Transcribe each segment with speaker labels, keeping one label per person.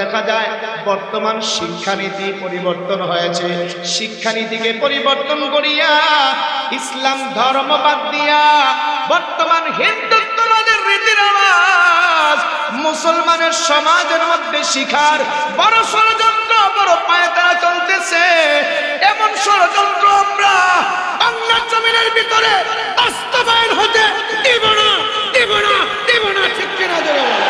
Speaker 1: দেখা যায় বর্তমান শিক্ষানীতি পরিবর্তন হয়েছে। শিক্ষানীতিকে পরিবর্তন করিয়া ইসলাম ধর্ম বাদ দিয়া বর্তমান হিন্দুত্ববাদের রীতিরেওয়াজ মুসলমানের সমাজের মধ্যে শিখার বড় ষড়যন্ত্র, বড় পায়তারা চলতেছে। এমন ষড়যন্ত্র আমরা বাংলার জমিনের ভিতরে বাস্তবায়ন হতে দিব না, দিব না, দিব না। ঠিক কিনা জোরে বলো।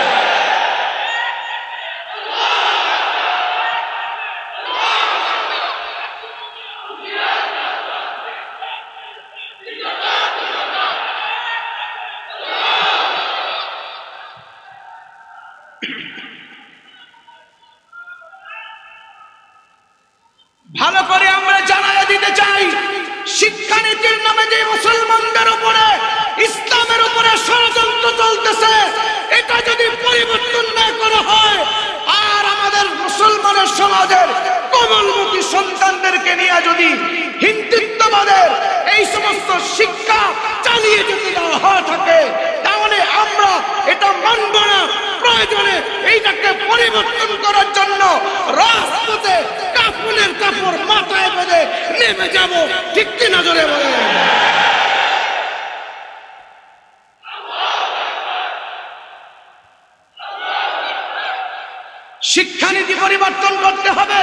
Speaker 1: ভালো করে আমরা জানাইয়া দিতে চাই, শিক্ষানীতির নামে যে মুসলমানদের উপরে ইসলামের উপরে ষড়যন্ত্র চলতেছে, এটা যদি পরিবর্তন না করা হয় আর আমাদের মুসলমানের সমাজের কোমলমতি সন্তানদেরকে নিয়ে যদি হিন্দুত্ববাদের এই সমস্ত শিক্ষা চালিয়ে যেতে দেওয়া হয়ে থাকে, তাহলে আমরা এটা মানব না। প্রয়োজনে এইটাকে পরিবর্তন করার জন্য রাজপথে কাফনের কাপড় মাথায় বেঁধে নেমে যাব। ঠিক কিনা জোরে বলেন। শিক্ষানীতি পরিবর্তন করতে হবে।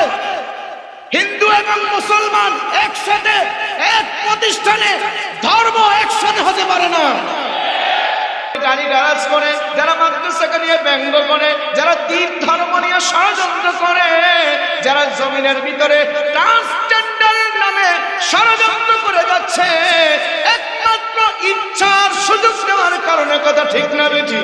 Speaker 1: হিন্দু এবং মুসলমান একসাথে এক প্রতিষ্ঠানে ধর্ম একসাথে হতে পারে না। গালি গালাজ করে, যারা মাদ্রাসাকে নিয়ে ব্যঙ্গ করে, যারা দ্বীন ধর্ম নিয়ে ষড়যন্ত্র করে, যারা জমিনের ভিতরে ট্রান্সজেন্ডার নামে ষড়যন্ত্র করে যাচ্ছে, একমাত্র ইচ্ছার সুযোগ নেওয়ার কারণে। কথা ঠিক না বেঠি?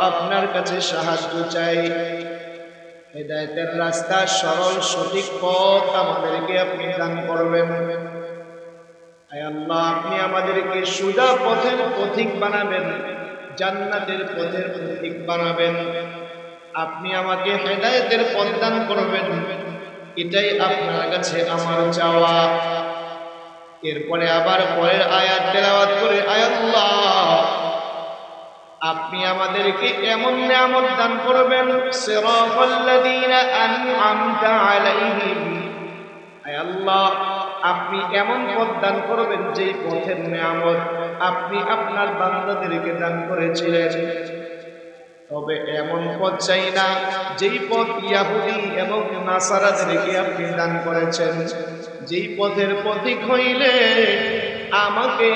Speaker 1: আপনার কাছে সাহায্য চাই, হেদায়েতের রাস্তা, সরল সঠিক পথ আমাদেরকে আপনি দান করবেন। আয় আল্লাহ, আপনি আমাদেরকে সোজা পথের পথিক বানাবেন, জান্নাতের পথের পথিক বানাবেন। আপনি আমাকে হেদায়েতের পথ দান করবেন, এটাই আপনার কাছে আমার চাওয়া। এরপরে আবার পরের আয়াত তেলাওয়াত করে, আয় আল্লাহ, আপনি আমাদেরকে এমন নিয়ামত দান করবেন, সিরাতাল্লাযীনা আন'আমতা আলাইহিম। আয় আল্লাহ, আপনি এমন পথ দান করবেন যেই পথের নিয়ামত আপনি আপনার বান্দাদেরকে দান করেছিলেন। তবে এমন পথ চাই না যেই পথ ইহুদি এবং নাসারাদেরকে আপনি দান করেছেন। যেই পথের পথিক হইলে আমাকে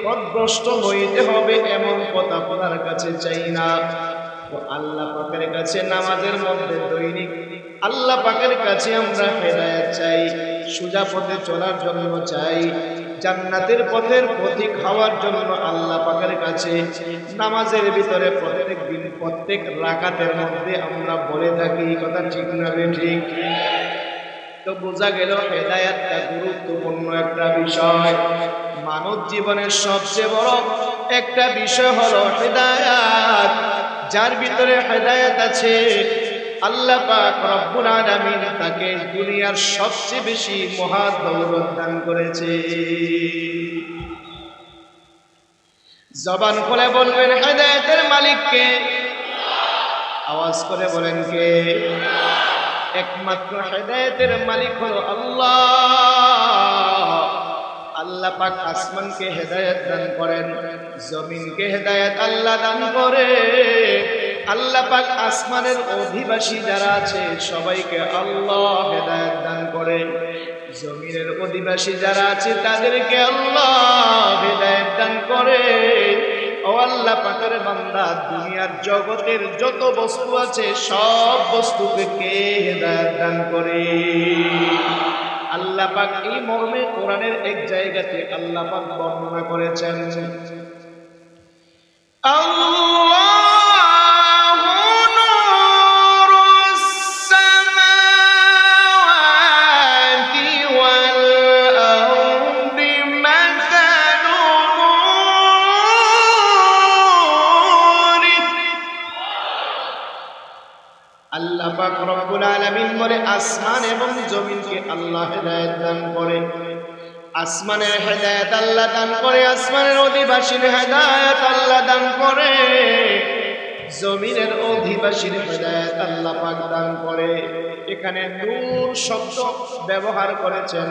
Speaker 1: পথভ্রষ্ট হইতে হবে, এমন পথ আপনার কাছে চাই না। তো আল্লাহ পাকের কাছে নামাজের মধ্যে দৈনিক আল্লাহ পাকের কাছে আমরা হেদায়েত চাই, সোজা পথে চলার জন্য চাই, জান্নাতের পথের পথিক হওয়ার জন্য আল্লাহ পাকের কাছে নামাজের ভিতরে প্রত্যেক দিন প্রত্যেক রাকাতের মধ্যে আমরা বলে থাকি। কথা ঠিক না ঠিক? তো বোঝা গেল হেদায়েতটা গুরুত্বপূর্ণ একটা বিষয়। মানব জীবনের সবচেয়ে বড় একটা বিষয় হলো হেদায়েত। যার ভিতরে হেদায়েত আছে, আল্লাহ পাক রব্বুল আলামিন তাকে দুনিয়ার সবচেয়ে বেশি মহা দৌলত দান করেছে। জবান খুলে বলবেন হেদায়েতের মালিক কে? আওয়াজ করে বলেন কে? একমাত্র হেদায়েতের মালিক হলো আল্লাহ। আল্লাহ পাক আসমানকে হেদায়েত দান করেন, জমিনকে হেদায়েত আল্লাহ দান করে। আল্লাহ পাক আসমানের অধিবাসী যারা আছে সবাইকে আল্লাহ হেদায়েত দান করে, জমিনের অধিবাসী যারা আছে তাদেরকে আল্লাহ হেদায়েত দান করে। ও আল্লাহ পাকের বান্দা, দুনিয়ার জগতের যত বস্তু আছে সব বস্তুকে কে হেদায়েত দান করে? আল্লাহ পাক এই মর্মে কোরআনের এক জায়গাতে আল্লাহ পাক বর্ণনা করেছেন, আল্লাহ পাক রব্বুল আলামিন বলে আসমান এবং জমিনকে আল্লাহ হেদায়েত দান করে। আসমানের হেদায়েত আল্লাহ দান করে, আসমানের অধিবাসীর হেদায়েত আল্লাহ দান করে, জমিনের অধিবাসীর হেদায়েত আল্লাহ পাক দান করে। এখানে নূর শব্দ ব্যবহার করেছেন।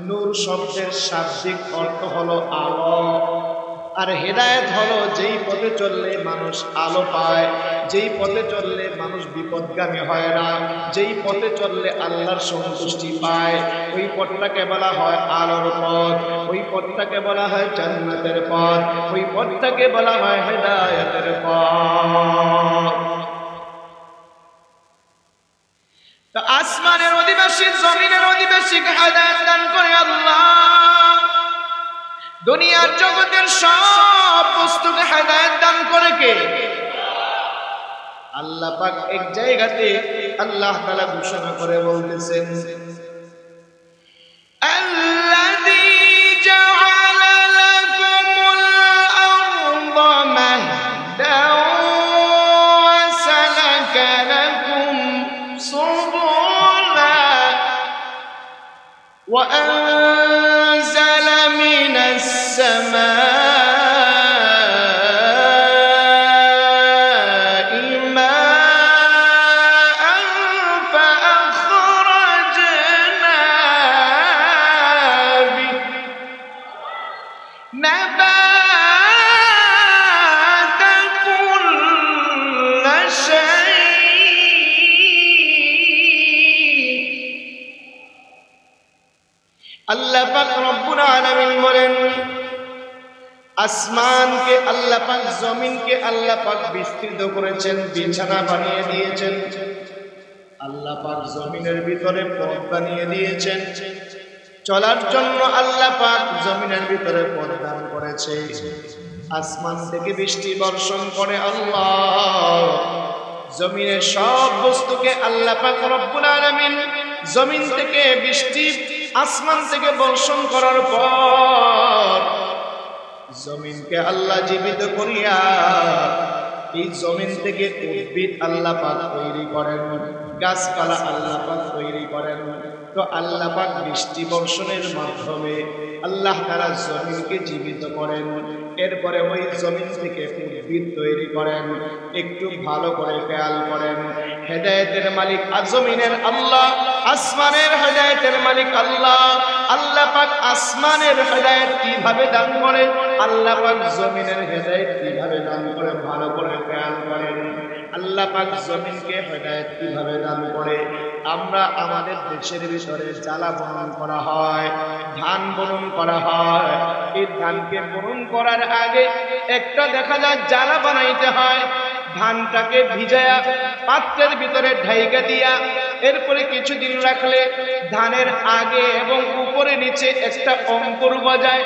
Speaker 1: নূর শব্দের শাব্দিক অর্থ হলো আলো, আর হেদায়েত হলো যেই পথে চললে মানুষ আলো পায়, যেই পথে চললে মানুষ বিপদগামী হয় না, যেই পথে চললে আল্লাহর সন্তুষ্টি পায়, ওই পথটাকে বলা হয় আলোর পথ, ওই পথটাকে বলা হয় জান্নাতের পথ, ওই পথটাকে বলা হয় হেদায়েতের পথ। তো আসমানের অধিবাসী জমিনের অধিবাসীকে হেদায়েত দান করে আল্লাহ। দুনিয়ার জগতের সব বস্তুকে হেদায়েত দান করে কে? আল্লাহ পাক এক জায়গাতে আল্লাহ তাআলা ঘোষণা করে বলতেছেন, আল্লাযী জাআলা লাকুমুল আরদা মাহদান ওয়া সালাকা লাকুম সুবুলা ওয়া আনজালা মিনাস সামা'i আল্লাহ পাক রব্বুল আলামিন বলেন, আসমানকে আল্লাহ পাক, জমিনকে আল্লাহ পাক বিস্তৃত করেছেন, বিছানা বানিয়ে দিয়েছেন। আল্লাহ পাক জমিনের ভিতরে পথ বানিয়ে দিয়েছেন, চলার জন্য আল্লাহ পাক জমিনের ভিতরে পথ দান করেছে। আসমান থেকে বৃষ্টি বর্ষণ করে আল্লাহ, জমিনের সব বস্তুকে আল্লাহ পাক রব্বুল আলামিন জমিন থেকে বৃষ্টি আসমান থেকে বর্ষণ করার পর জমিনকে আল্লাহ জীবিত করিয়া এই জমিন থেকে উদ্ভিদ আল্লাহ পাক তৈরি করেন, গাছপালা আল্লাহ পাক তৈরি করেন। তো আল্লাহ পাক বৃষ্টি বর্ষণের মাধ্যমে আল্লাহ তাআলা জমিনকে জীবিত করেন, এরপরে ওই জমিন থেকে উদ্ভিদ তৈরি করেন। একটু ভালো করে খেয়াল করেন, হেদায়েতের মালিক জমিনের আল্লাহ, আসমানের হেদায়েতের মালিক আল্লাহ। আল্লাহ পাক আসমানের হেদায়েত কিভাবে দান করে, আল্লাহ পাক জমিনের হেদায়েত কিভাবে দান করে, ভালো করে খেয়াল করেন। আল্লাহ পাক জমিনকে হেদায়েত কিভাবে দান করে, আমরা আমাদের দেশের ভিতরে জ্বালা বরণ করা হয়, ধান বরণ করা হয়। এই ধানকে বরণ করার আগে একটা দেখা যায় জ্বালা বানাইতে হয়। ধানটাকে ভিজায়া পাত্রের ভিতরে ঢাইকা দিয়া এরপরে কিছুদিন রাখলে ধানের আগে এবং উপরে নিচে একটা অঙ্কুর গজায়,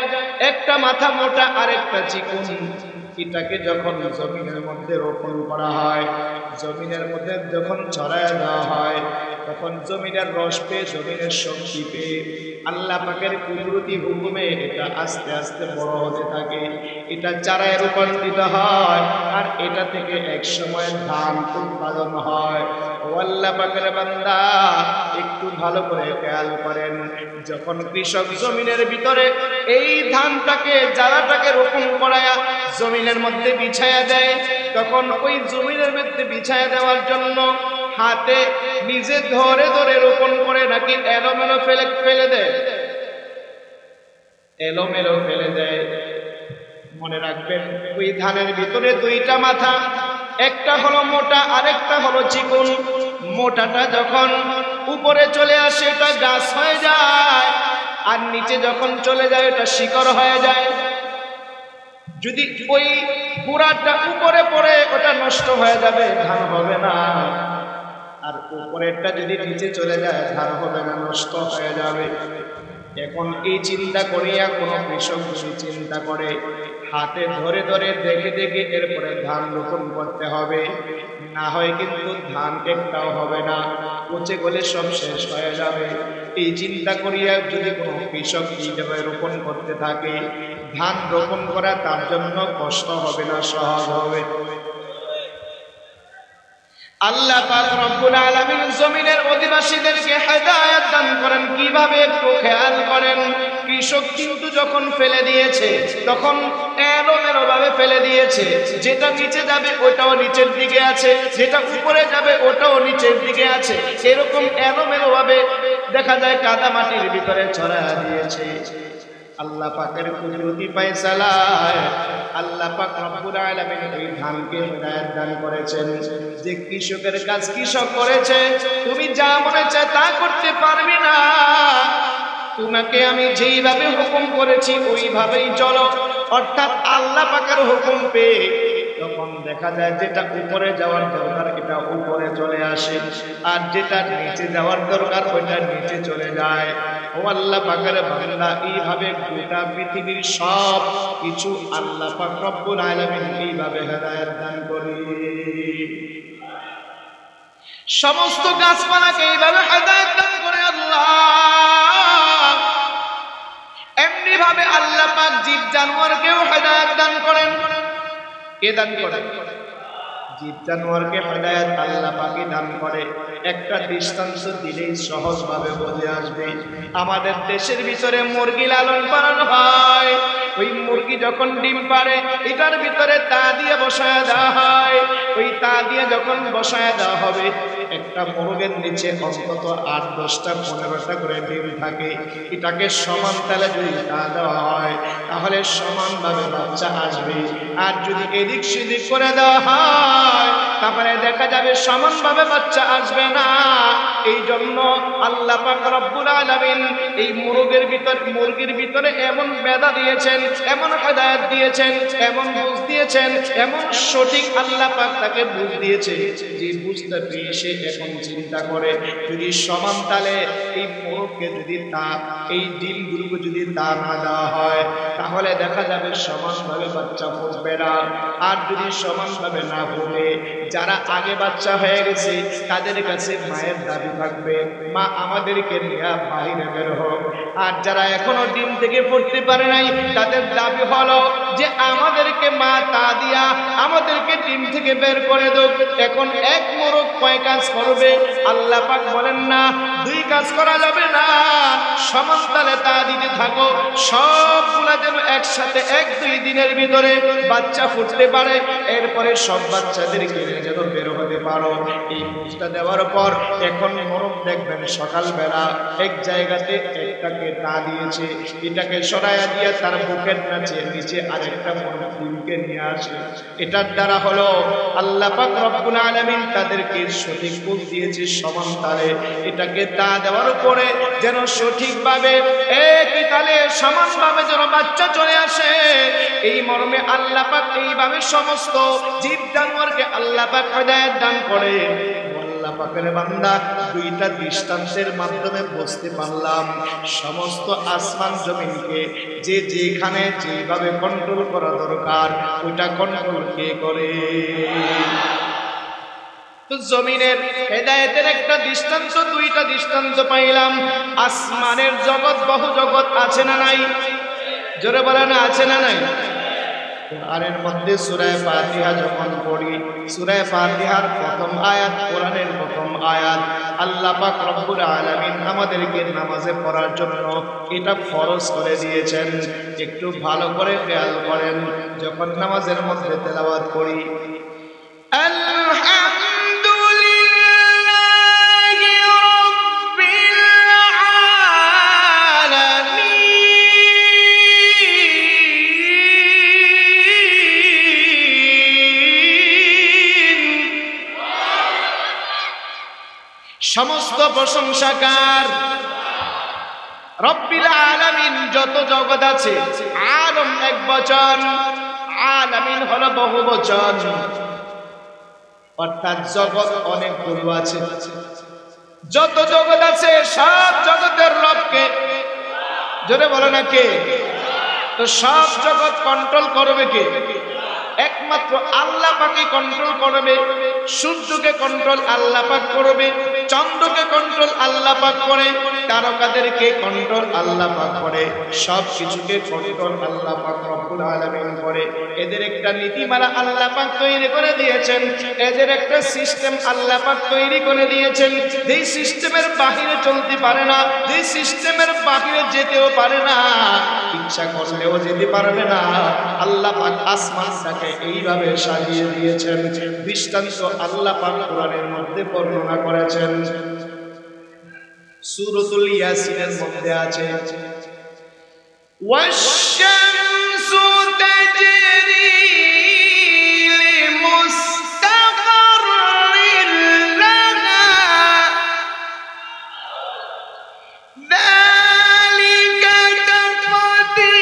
Speaker 1: একটা মাথা মোটা আর একটা চিকন। এটাকে যখন জমিনের মধ্যে রোপণ করা হয়, জমিনের মধ্যে যখন ছড়ায় দেওয়া হয়, তখন জমিনের রস পেয়ে, জমিনের শক্তি পেয়ে আল্লাহ পাকের কুদরতি হুকুমে এটা আস্তে আস্তে বড় হতে থাকে। এটা চারায় রূপান্তরিত হয় আর এটা থেকে এক সময় ধান উৎপাদন হয়। ও আল্লাহ পাকের বান্দা, একটু ভালো করে খেয়াল করেন, যখন কৃষক জমিনের ভিতরে এই ধানটাকে, চারাটাকে রোপণ করায়া জমিনের মধ্যে বিছায়া দেয়, তখন ওই জমিনের মধ্যে বিছায়া দেওয়ার জন্য হাতে নিজে ধরে ধরে রোপণ করে নাকি এলোমেলো ফেলে দেয়? এলোমেলো ফেলে দেয়। মনে রাখবেন, ওই ধানের ভিতরে দুইটা মাথা, একটা হলো মোটা, আরেকটা হলো চিকন। মোটাটা যখন উপরে চলে আসে এটা গাছ হয়ে যায়, আর নিচে যখন চলে যায় এটা শিকড় হয়ে যায়। যদি ওই পুরাটা উপরে পড়ে ওটা নষ্ট হয়ে যাবে, ধান হবে না। আর উপরেরটা যদি নিচে চলে যায় ধান হবে না, নষ্ট হয়ে যাবে। এখন এই চিন্তা করিয়া কোনো কৃষক যদি চিন্তা করে হাতে ধরে ধরে দেখে দেখে এরপরে ধান রোপণ করতে হবে, না হয় কিন্তু ধান একটাও হবে না, পচে গলে সব শেষ হয়ে যাবে। এই চিন্তা করিয়া যদি কোনো কৃষক এইভাবে রোপণ করতে থাকে, ধান রোপণ করা তার জন্য কষ্ট হবে না, সহজ হবে। আল্লাহ পাক রব্বুল আলামিন জমিনের অধিবাসীদেরকে হেদায়েত দান করেন কিভাবে একটু খেয়াল করেন। কৃষক কিন্তু যখন ফেলে দিয়েছে তখন এলোমেলো ভাবে ফেলে দিয়েছে, যেটা নিচে যাবে ওটাও নিচের দিকে আছে, যেটা উপরে যাবে ওটাও নিচের দিকে আছে, এরকম এলোমেলো ভাবে দেখা যায় কাদা মাটির ভিতরে ছড়ায় দিয়েছে। আল্লাহ পাকের কুদরতি ফয়সালায় আল্লাহ পাক রব্বুল আলামিন ওই ধানকে হেদায়েত দান করেছেন যে কৃষকের কাজ কৃষক করেছে, তুমি যা মনে চায় তা করতে পারবে না, তোমাকে আমি যেইভাবে হুকুম করেছি ওইভাবেই চলো। অর্থাৎ আল্লাহ পাকের হুকুম পেয়ে তখন দেখা যায় যেটা উপরে যাওয়ার দরকার এটা উপরে চলে আসে, আর যেটা নিচে যাওয়ার দরকার ওইটা নিচে চলে যায়। ও আল্লাহ পাকের বান্দা, এইভাবে গোটা পৃথিবীর সব কিছু আল্লাহ পাক রব্বুল আলামিন এইভাবে হেদায়েত দান করে। সমস্ত গাছপালাকে এইভাবে হেদায়েত দান করে আল্লাহ। এমনি ভাবে আল্লাহ পাক জীব জানোয়ারকেও হেদায়েত দান করেন। কে দান করে? জীব জানোয়ারকে হেদায়েত আল্লাহ পাকই দান করে। একটা দৃষ্টান্ত দিলেই সহজভাবে বুঝে আসবে। আমাদের দেশের ভিতরে মুরগি লালন পালন হয়, ওই মুরগি যখন ডিম পাড়ে এটার ভিতরে তা দিয়ে বসায় দেওয়া হয়। ওই তা দিয়ে যখন বসায় দেওয়া হবে, একটা মুরগের নিচে অন্তত 8, 10টা 15টা করে ডিম থাকে। এটাকে সমান তালে যদি তা দেওয়া হয় তাহলে সমানভাবে বাচ্চা আসবে। আর যদি এদিক সেদিক করে দেওয়া হয় তারপরে দেখা যাবে সমানভাবে বাচ্চা আসবে না। এই জন্য আল্লাহ পাক রব্বুল আলামিন এই মুরগির ভিতরে এমন বেদা দিয়েছেন, এমন হেদায়েত দিয়েছেন, এমন বুঝ দিয়েছেন, এমন সঠিক আল্লাহ পাক তাকে বুঝ দিয়েছে যে বুঝতে পেরে সে এখন চিন্তা করে যদি সমান তালে এই মোরগকে যদি তা এই ডিমগুলোকে যদি তা না দেওয়া হয় তাহলে দেখা যাবে সমানভাবে বাচ্চা ফুটবে না। আর যদি সমানভাবে না ফুটে, যারা আগে বাচ্চা হয়ে গেছে তাদের কাছে মায়ের দাবি থাকবে, মা আমাদেরকে নিয়ে বাইরে বের হোক। আর যারা এখনো ডিম থেকে পড়তে পারে নাই তাদের দাবি হলো যে আমাদেরকে মা তা দিয়া আমাদেরকে ডিম থেকে বের করে দাও। এখন এক মোরগ কয় কাজ করবে? আল্লাহ পাক বলেন না 2 কাজ করা যাবে না, সমান তালে তা দিতে থাকো, সবগুলা যেন একসাথে 1-2 দিনের ভিতরে বাচ্চা ফুটতে পারে, এরপরে সব বাচ্চাদেরকে যেন বের হতে পারো। এই বুঝটা দেওয়ার পর এখন মোরগ দেখবেন সকালবেলা এক জায়গাতে একটাকে তা দিয়েছে, এটাকে সরাইয়া দিয়ে তার বুকের নিচে আরেকটা মোরগকে নিয়ে আসে। এটার দ্বারা হলো আল্লাহ পাক রব্বুল আলামিন তাদেরকে সঠিক বুঝ দিয়েছে সমান তালে। এটাকে তা দেওয়ার পরে যেন সঠিকভাবে একই তালে সমানভাবে যেন বাচ্চা চলে আসে, এই মর্মে আল্লাহ পাক এইভাবে সমস্ত জীব জানোয়ারকে আল্লাহ পাক হেদায়েত দান করে। আল্লাহ পাকের বান্দা, 2টা দৃষ্টান্তের মাধ্যমে বুঝতে পারলাম সমস্ত আসমান জমিনকে যে যেখানে যেভাবে কন্ট্রোল করা দরকার ওইটা কন্ট্রোল কে করে। তো জমিনের হেদায়েতের একটা দৃষ্টান্ত, 2টা দৃষ্টান্ত পাইলাম। আসমানের জগৎ, বহু জগৎ আছে না নাই? জোরে বলেন না, আছে না নাই? কোরআনের মধ্যে সূরা ফাতিহা যখন পড়ি, সূরা ফাতিহার প্রথম আয়াত, কোরআনের প্রথম আয়াত, আল্লাহ পাক রব্বুল আলামিন আমাদেরকে নামাজে পড়ার জন্য এটা ফরজ করে দিয়েছেন। একটু ভালো করে খেয়াল করেন, যখন নামাজের মধ্যে তেলাওয়াত করি সমস্ত প্রশংসা কার? রব্বিল আলামিন। যত জগৎ আছে, আলম এক বচন, আলামিন হলো বহু বচন, অর্থাৎ জগৎ অনেকগুলো আছে। যত জগৎ আছে সব জগতের রবকে, জোরে বলো না কে? তো সব জগৎ কন্ট্রোল করবে কে? একমাত্র আল্লাহ পাকই কন্ট্রোল করবে। সূর্যকে কন্ট্রোল আল্লাহ পাক করবে, চন্দ্রকে কন্ট্রোল আল্লাহ পাক করে, তারকাদেরকে কন্ট্রোল আল্লাহ পাক করে, সব কিছুকে কন্ট্রোল আল্লাহ পাক রব্বুল আলামিন করে। এদের একটা নীতিমালা আল্লাহ পাক তৈরি করে দিয়েছেন, এদের একটা সিস্টেম আল্লাহ পাক তৈরি করে দিয়েছেন। যেই সিস্টেমের বাহিরে চলতে পারে না, যেই সিস্টেমের বাহিরে যেতেও পারে না, ইচ্ছা করলেও যেতে পারবে না। আল্লাহ পাক আসমানটাকে এইভাবে সাজিয়ে দিয়েছেন। দৃষ্টান্ত আল্লাহ পাক কোরআনের মধ্যে বর্ণনা করেছেন। সূরাতুল ইয়াসিনের মধ্যে আছে, ওয়াশ-শামসু তাজরি লিমুস্তাকাররিন লাহা যালিকা তাকদীরুল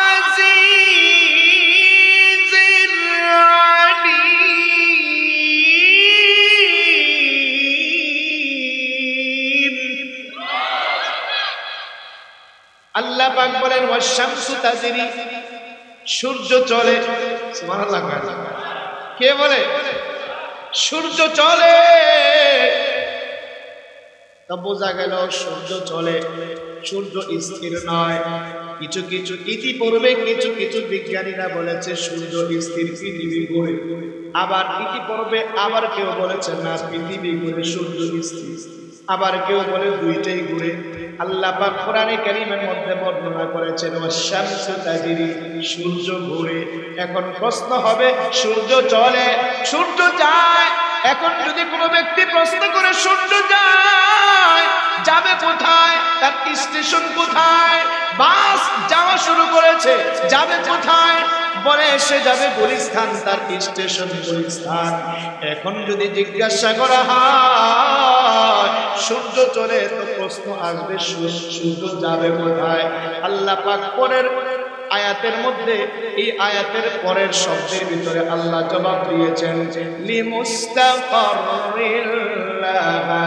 Speaker 1: আজিজির আলীম। আল্লাহ পাক বলেন ওয়াশ-শামসু তাজরি, সূর্য চলে। সুবহানাল্লাহ। কে বলে? সূর্য চলে। তা বোঝা গেল সূর্য চলে, সূর্য স্থির নয়। কিছু কিছু ইতিপূর্বে কিছু কিছু বিজ্ঞানীরা বলেছে সূর্য স্থির, পৃথিবী ঘুরে। আবার ইতিপূর্বে আবার কেউ বলেছে না, পৃথিবী ঘুরে সূর্য স্থির। আবার কেউ বলে দুইটাই ঘুরে। আল্লাহ পাক কোরআনে কারীমের মধ্যে বর্ণনা করেছেন ওয়াশ-শামসু তাজরি, সূর্য ঘুরে। এখন প্রশ্ন হবে, সূর্য চলে, সূর্য যায়। এখন যদি কোনো ব্যক্তি প্রশ্ন করে সূর্য যায়, যাবে কোথায়? তার স্টেশন কোথায়? বাস যাওয়া শুরু করেছে, যাবে কোথায়? বলে সে যাবে গুলিস্তান, তার স্টেশন গুলিস্তান। এখন যদি জিজ্ঞাসা করা হয় সূর্য চলে, তো প্রশ্ন আসবে সূর্য যাবে কোথায়? আল্লাহ পাক পরের আয়াতের মধ্যে, এই আয়াতের পরের শব্দের ভিতরে আল্লাহ জবাব দিয়েছেন লিমুস্তাকাররিন লাহা।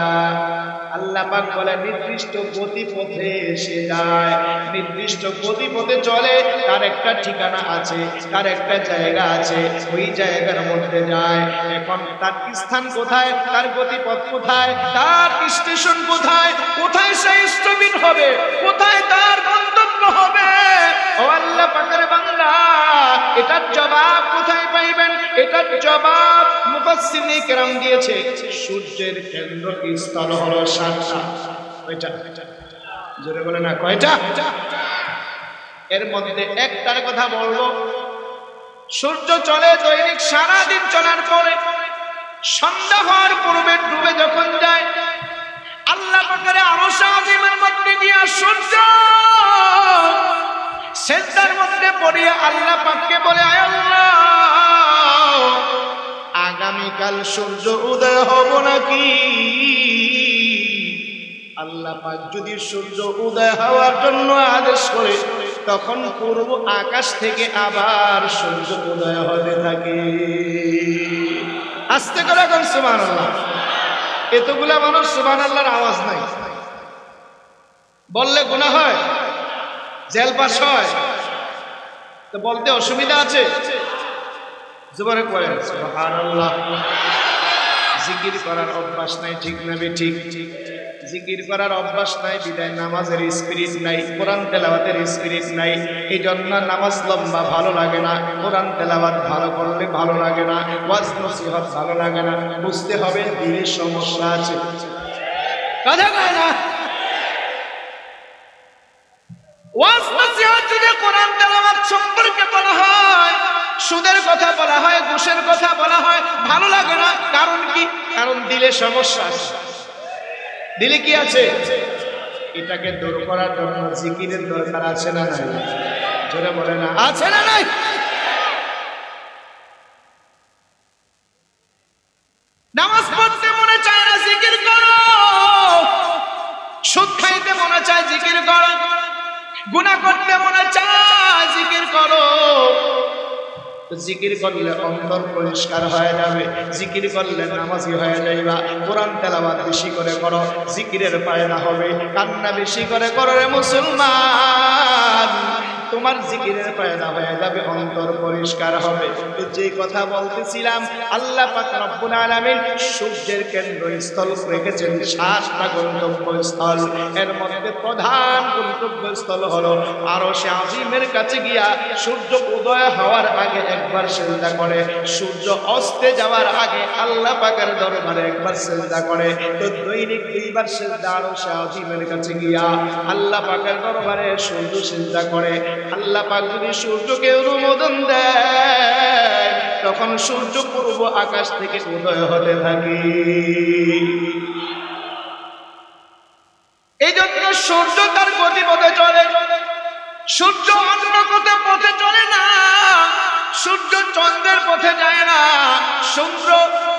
Speaker 1: আল্লাহ পাক বলে নির্দিষ্ট গতিপথে এসে যায়, নির্দিষ্ট গতিপথে চলে, তার একটা ঠিকানা আছে, তার একটা জায়গা আছে, ওই জায়গার মধ্যে যায়। এখন তার স্থান কোথায়, তার গতিপথ কোথায়, তার স্টেশন কোথায়, কোথায় সে স্টপিং হবে, কোথায় তার গন্তব্য হবে? ও আল্লাহ পাকের বান্দা, এটার জবাব কোথায় পাইবেন? এটার জবাব মুফাসসিরিনে কেরাম দিয়েছে। সূর্যের কেন্দ্রস্থল হলো সাতটা। কয়টা? জোরে বলে না, কয়টা? এর মধ্যে একটার কথা বলবো। সূর্য চলে দৈনিক সারাদিন চলার পরে সন্ধ্যা হওয়ার পূর্বে ডুবে যখন যায়, আল্লাহ পাকের আরশ আযীমের মধ্যে গিয়া সূর্য সেজদার মধ্যে পড়িয়া আল্লাহ পাককে বলে, আয় আল্লাহ, আগামীকাল সূর্য উদয় হব নাকি? আল্লাহ পাক যদি সূর্য উদয় হওয়ার জন্য আদেশ করে, তখন পূর্ব আকাশ থেকে আবার সূর্য উদয় হতে থাকে। আস্তে করে এখন সুবহানাল্লাহ। এতগুলা মানুষ সুবহানাল্লাহর আওয়াজ নাই, বললে গুনাহ হয়, জেল পাস হয়, তো বলতে অসুবিধা আছে? জোরে করেন সুবহানাল্লাহ। জিকির করার অভ্যাস নাই, ঠিক না ঠিক? জিকির করার অভ্যাস নাই বিদায় নামাজের স্পিরিট নাই, কোরআন তেলাওয়াতের স্পিরিট নাই। এই জন্য নামাজ লম্বা ভালো লাগে না, কোরআন তেলাওয়াত ভালো করলে ভালো লাগে না, ওয়াজ নসিহত ভালো লাগে না। বুঝতে হবে দিনের সমস্যা আছে, কথা কয় না? ওয়াজ নসিহত যদি কোরআন তেলাওয়াত সম্পর্কে বলা হয়, সুদের কথা বলা হয়, ঘুষের কথা বলা হয়, ভালো লাগে না। কারণ কি? কারণ দিলে সমস্যা আছে। দিলে কি আছে? এটাকে দূর করার জন্য জিকিরের দরকার আছে না নাই? জোরে বলে না, আছে না নাই? নামাজ পড়তে মনে চায় জিকির করো, গুনাহ করতে মনে চায় জিকির করো। জিকির করলে অন্তর পরিষ্কার হয়ে যাবে, জিকির করলে নামাজি হয়ে যাইবা। কোরআন তেলাওয়াত বেশি করে করো, জিকিরের ফায়দা হবে। কান্না বেশি করে করো রে মুসলমান, তোমার জিকিরের ফায়দা হয়ে যাবে, অন্তর পরিষ্কার হবে। তো যে কথা বলতেছিলাম, আল্লাহ পাক রব্বুল আলামিন সূর্যের কেন্দ্রস্থল রেখেছেন 7টা গন্তব্যস্থল। এর মধ্যে প্রধান গন্তব্যস্থল হলো আরশে আজিমের কাছে গিয়া সূর্য উদয় হওয়ার আগে একবার সিজদা করে, সূর্য অস্তে যাওয়ার আগে আল্লাহ পাকের দরবারে একবার সিজদা করে। তো দৈনিক 2বার সিজদা আরশে আজিমের কাছে গিয়া আল্লাহ পাকের দরবারে সূর্য সিজদা করে। আল্লাহ পাক যদি সূর্যকে অনুমোদন দেয়, তখন সূর্য পূর্ব আকাশ থেকে উদয় হতে থাকে। এই জন্য সূর্য তার গতিপথে চলে, সূর্য অন্য কোথাও পথে চলে না, সূর্য চন্দ্রের পথে যায় না, সূর্য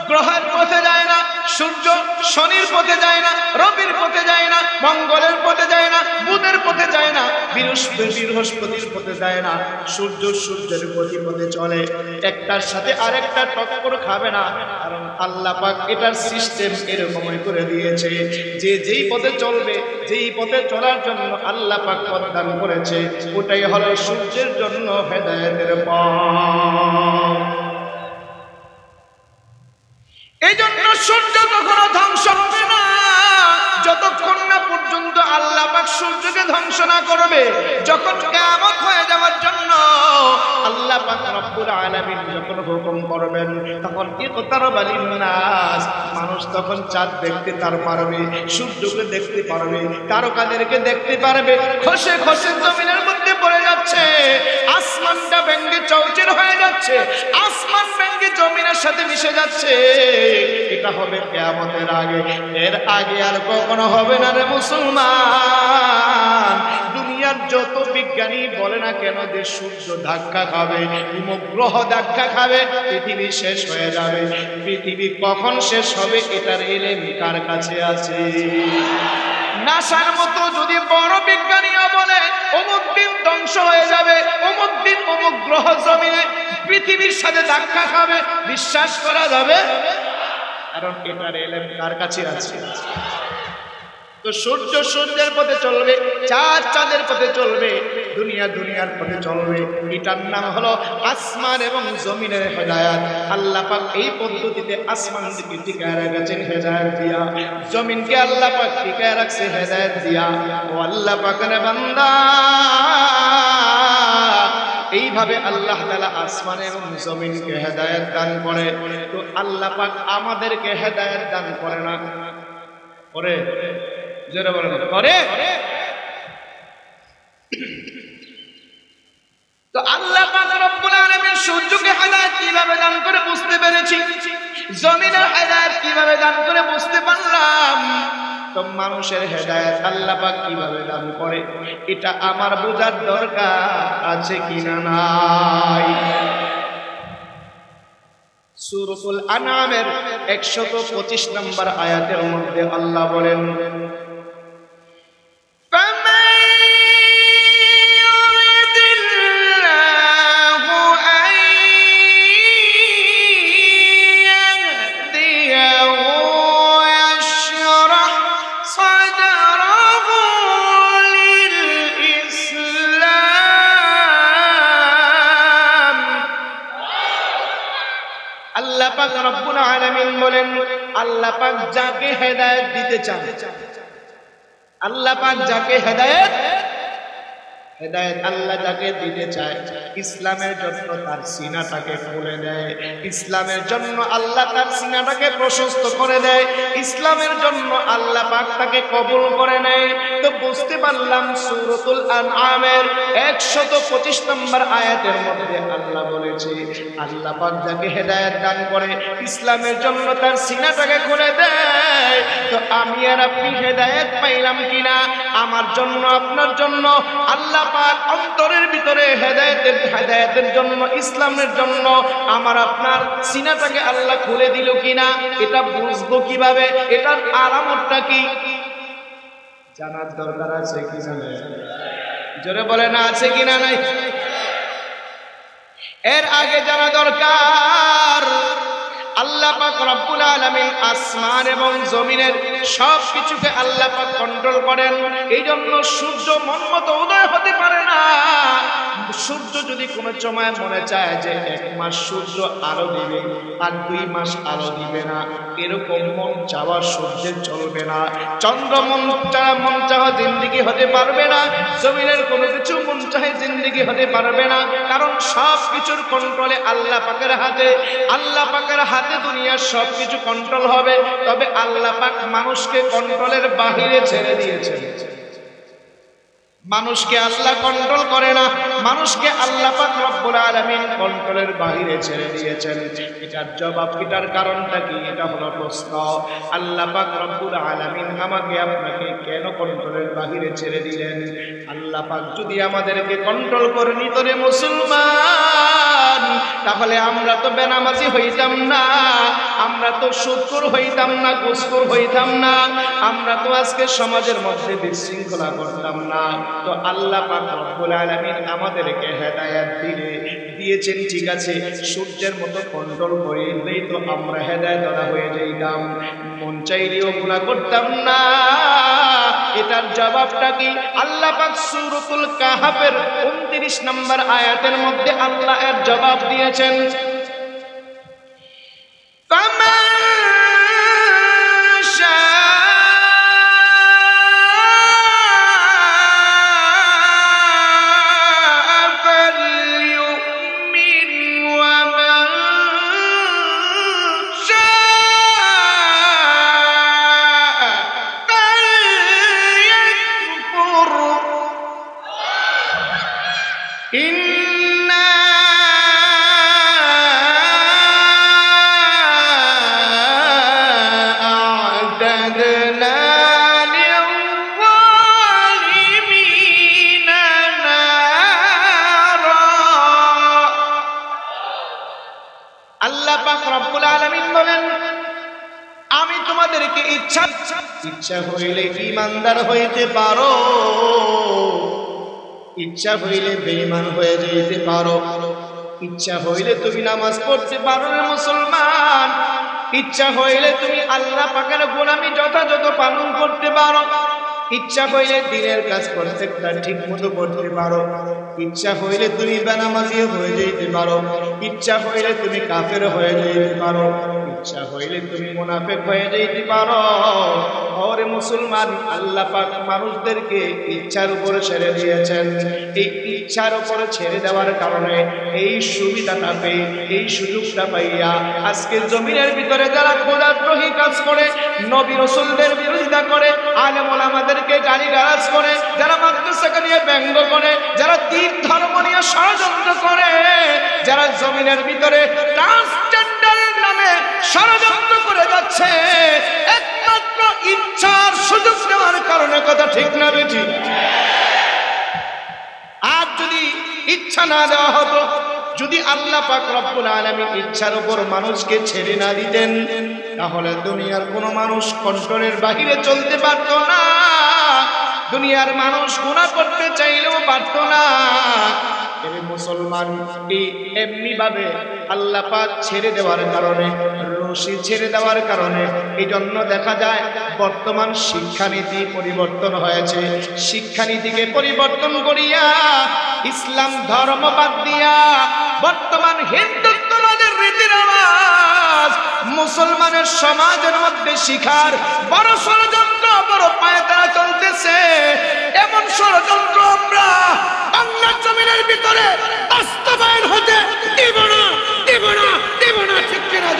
Speaker 1: গ্রহের পথে যায় না, সূর্য শনির পথে যায় না, রবির পথে যায় না, মঙ্গলের পথে যায় না, বুধের পথে যায় না, বৃহস্পতির পথে যায় না। সূর্য সূর্যের গতিপথে চলে, একটার সাথে আরেকটা টক্কর খাবে না। কারণ আল্লাহ পাক এটার সিস্টেম এরকমই করে দিয়েছে যে যেই পথে চলবে, যেই পথে চলার জন্য আল্লাহ পাক পথ দান করেছে, ওটাই হলো সূর্যের জন্য হেদায়েতের পথ। এই জন্য সূর্য কখনো ধ্বংস হবে না যতক্ষণ না পর্যন্ত আল্লাহ পাক সূর্যকে ধ্বংস না করবে। যখন কিয়ামত হয়ে যাওয়ার জন্য আল্লাহ পাক রব্বুল আলামিন যখন হুকুম করবেন, তখন ইকতারাবা লিন-নাস, মানুষ তখন চাঁদ দেখতে তার পারবে, সূর্যকে দেখতে পারবে, তারকাদেরকে দেখতে পারবে। খসে খসে জমিনের মধ্যে পড়ে যাচ্ছে, আসমানটা ভেঙে চৌচির হয়ে যাচ্ছে, আসমান ভেঙে জমিনের সাথে মিশে যাচ্ছে। এটা হবে কিয়ামতের আগে, এর আগে আর কখনো হবে না রে মুসলমান। দুনিয়ার যত বিজ্ঞানী বলে না কেন যে সূর্য ধাক্কা খাবে, উপগ্রহ ধাক্কা খাবে, পৃথিবী শেষ হয়ে যাবে। পৃথিবী কখন শেষ হবে এটার এলেম কার কাছে আছে? নাসার মতো যদি বড় বিজ্ঞানীরা বলে অমুক দিন ধ্বংস হয়ে যাবে, অমুক দিন অমুক গ্রহ জমিনে পৃথিবীর সাথে ধাক্কা খাবে, বিশ্বাস করা যাবে? কারণ এটার এলেম কার কাছে আছে? তো সূর্য সূর্যের পথে চলবে, চাঁদ চাঁদের পথে চলবে, দুনিয়া দুনিয়ার পথে চলবে। এটার নাম হলো আসমান এবং জমিনের হেদায়েত। আল্লাহ পাক এই পদ্ধতিতে আসমানকে টিকায় রেখেছেন হেদায়েত দিয়া, জমিনকে আল্লাহ পাক টিকায় রাখছে হেদায়েত দিয়া। ও আল্লাহ পাকের বান্দা, এইভাবে আল্লাহ তাআলা আসমান এবং জমিনকে হেদায়েত দান করে। তো আল্লাহ পাক আমাদেরকে হেদায়েত দান করে না? করে? জোরে বলেন, করে? তো আল্লাহ পাক রব্বুল আলামিন সূর্যকে হেদায়েত কিভাবে দান করে বুঝতে পেরেছি, জমিনের হেদায়েত কিভাবে দান করে বুঝতে পারলাম। তো মানুষের হেদায়েত আল্লাহ পাক কিভাবে দান করে এটা আমার বোঝার দরকার আছে কিনা নাই? সূরাতুল আনআমের 125 নম্বর আয়াতের মধ্যে আল্লাহ বলেন, আল্লাহ পাক রব্বুল আলামিন বলেন, আল্লাহ পাক যাকে হেদায়েত দিতে চান, আল্লাহ পাক যাকে হেদায়েত আল্লাহ যাকে দিতে চায়, ইসলামের জন্য তার সিনাটাকে খুলে দেয়, ইসলামের জন্য আল্লাহ তার সিনাটাকে প্রশস্ত করে দেয়, ইসলামের জন্য আল্লাহ পাক তাকে কবুল করে নেয়। তো বুঝতে পারলাম সূরাতুল আনআমের 125 নম্বর আয়াতের মধ্যে আল্লাহ বলেছে, আল্লাহ পাক যাকে হেদায়েত দান করে, ইসলামের জন্য তার সিনাটাকে খুলে দেয়। তো আমি আর আপনি হেদায়েত পাইলাম কিনা? আমার জন্য, আপনার জন্য আল্লাহ পাক অন্তরের ভিতরে হেদায়েতের জন্য, ইসলামের জন্য আমার আপনার সিনাটাকে আল্লাহ খুলে দিল কিনা, এটা বুঝবো কিভাবে? এটার আলামতটা কি? জানার দরকার আছে কি জানেন? জোরে বলে না আছে কিনা নাই? এর আগে জানা দরকার আল্লাহ পাক রব্বুল আলামিন আসমান এবং জমিনের সব কিছুকে আল্লাহ পাক কন্ট্রোল করেন। এই জন্য সূর্য মন মতো উদয় হতে পারে না। সূর্য যদি কোনো সময় মনে চায় যে 1 মাস সূর্য আলো দিবে আর 2 মাস আলো দিবে না, এরকম মন চাওয়া সূর্যের চলবে না। চন্দ্র মন চাওয়া জিন্দেগি হতে পারবে না। জমিনের কোনো কিছু মন চাহে জিন্দেগি হতে পারবে না, কারণ সব কিছুর কন্ট্রোলে আল্লাহ পাকের হাতে। আল্লাহ পাকের হাতে দুনিয়ার সব কিছু কন্ট্রোল হবে। তবে আল্লাহ পাক মানুষকে কন্ট্রোলের বাহিরে ছেড়ে দিয়েছেন। মানুষকে আল্লাহ কন্ট্রোল করে না, মানুষকে আল্লাহ পাক রব্বুল আলামিন কন্ট্রোলের বাহিরে ছেড়ে দিয়েছেন। এটার জবাব, এটার কারণটা কি? এটা হলো প্রশ্ন। আল্লাহ পাক রব্বুল আলামিন আমাকে আপনাকে কেন কন্ট্রোলের বাহিরে ছেড়ে দিলেন? আল্লাহ পাক যদি আমাদেরকে কন্ট্রোল করে নিত রে মুসলমান, তাহলে আমরা তো বেনামাজি হইতাম না, আমরা তো সুদখোর হইতাম না, ঘুষখোর হইতাম না, আমরা তো আজকে সমাজের মধ্যে বিশৃঙ্খলা করতাম না। তো আল্লাহ পাক রব্বুল আলামিন আমাদেরকে হেদায়েত দিয়েছেন, ঠিক আছে, সূর্যের মতো কন্ট্রোল করে দিলেই তো আমরা হেদায়েতওয়ালা হয়ে যাইতাম, মন চাইলেও গুনাহ করতাম না। এটার জবাবটা কি? আল্লাহ পাক সূরাতুল কাহফের 29 নম্বর আয়াতের মধ্যে আল্লাহ এর জবাব দিয়েছেন। ইচ্ছা হইলে ঈমানদার হইতে পারো, ইচ্ছা হইলে বেঈমান হয়ে যেতে পারো, ইচ্ছা হইলে তুমি নামাজ পড়তে পারো রে মুসলমান, ইচ্ছা হইলে তুমি আল্লাহ পাকের গোলামি যথাযথ পালন করতে পারো, ইচ্ছা হইলে দিনের কাজ প্রত্যেকটা ঠিক মতো করতে পারো, ইচ্ছা হইলে তুমি বেনামাজি হয়ে যেতে পারো, ইচ্ছা হইলে তুমি কাফের হয়ে যেতে পারো, ইচ্ছা হইলে তুমি মুনাফিক হয়ে যেতে পারো। ওরে মুসলমান, আল্লাহ পাক মানুষদেরকে ইচ্ছার উপরে ছেড়ে দিয়েছেন। এই ইচ্ছার উপরে ছেড়ে দেওয়ার কারণে এই সুবিধাটা পেয়ে, এই সুযোগটা পাইয়া আজকে জমিনের ভিতরে যারা খোদাদ্রোহী কাজ করে, নবী রাসূলদের বিরোধিতা করে, আলেম ওলামাদেরকে গালিগালাজ করে, যারা মাদ্রাসাকে নিয়ে ব্যঙ্গ করে, যারা দ্বীন ধর্ম নিয়ে ষড়যন্ত্র করে, যারা জমিনের ভিতরে ট্রান্সজেন্ডারের নামে ষড়যন্ত্র করে যাচ্ছে, একমাত্র ইচ্ছার সুযোগ দেওয়ার কারণে। কথা ঠিক না বেঠিক? আর যদি ইচ্ছা না দেওয়া হতো, যদি আল্লাহ পাক রব্বুল আলামিন ইচ্ছার উপর মানুষকে ছেড়ে না দিতেন, তাহলে দুনিয়ার কোনো মানুষ কন্ট্রোলের বাহিরে চলতে পারত না, দুনিয়ার মানুষ গুনাহ করতে চাইলেও পারত না। মুসলমান এমনি ভাবে আল্লাহ পাক ছেড়ে দেওয়ার কারণে, রশি ছেড়ে দেওয়ার কারণে, এই জন্য দেখা যায় বর্তমান শিক্ষানীতি পরিবর্তন হয়েছে। শিক্ষানীতিকে পরিবর্তন করিয়া ইসলাম ধর্ম বাদ দিয়া বর্তমান হিন্দুত্ববাদের রীতিরেওয়াজ মুসলমানের সমাজের মধ্যে শিখার বড় ষড়যন্ত্র, বড় পায়তারা চলতেছে। এমন ষড়যন্ত্র আমরা বাংলার জমিনের ভিতরে বাস্তবায়ন হতে দিব না, দিব না, দিব না। ঠিক কিনা?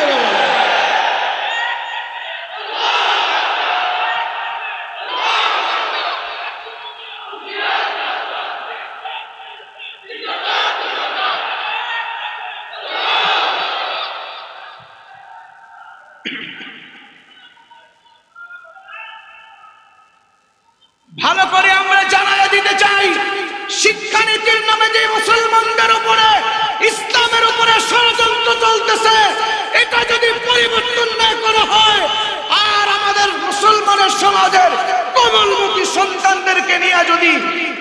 Speaker 1: ভালো করে আমরা জানাইয়া দিতে চাই, শিক্ষানীতির নামে যে মুসলমানদের উপরে, ইসলামের উপরে ষড়যন্ত্র চলতেছে, এটা যদি পরিবর্তন না করা হয়, আর আমাদের মুসলমানের সমাজের কোমলমুখী সন্তানদেরকে নিয়ে যদি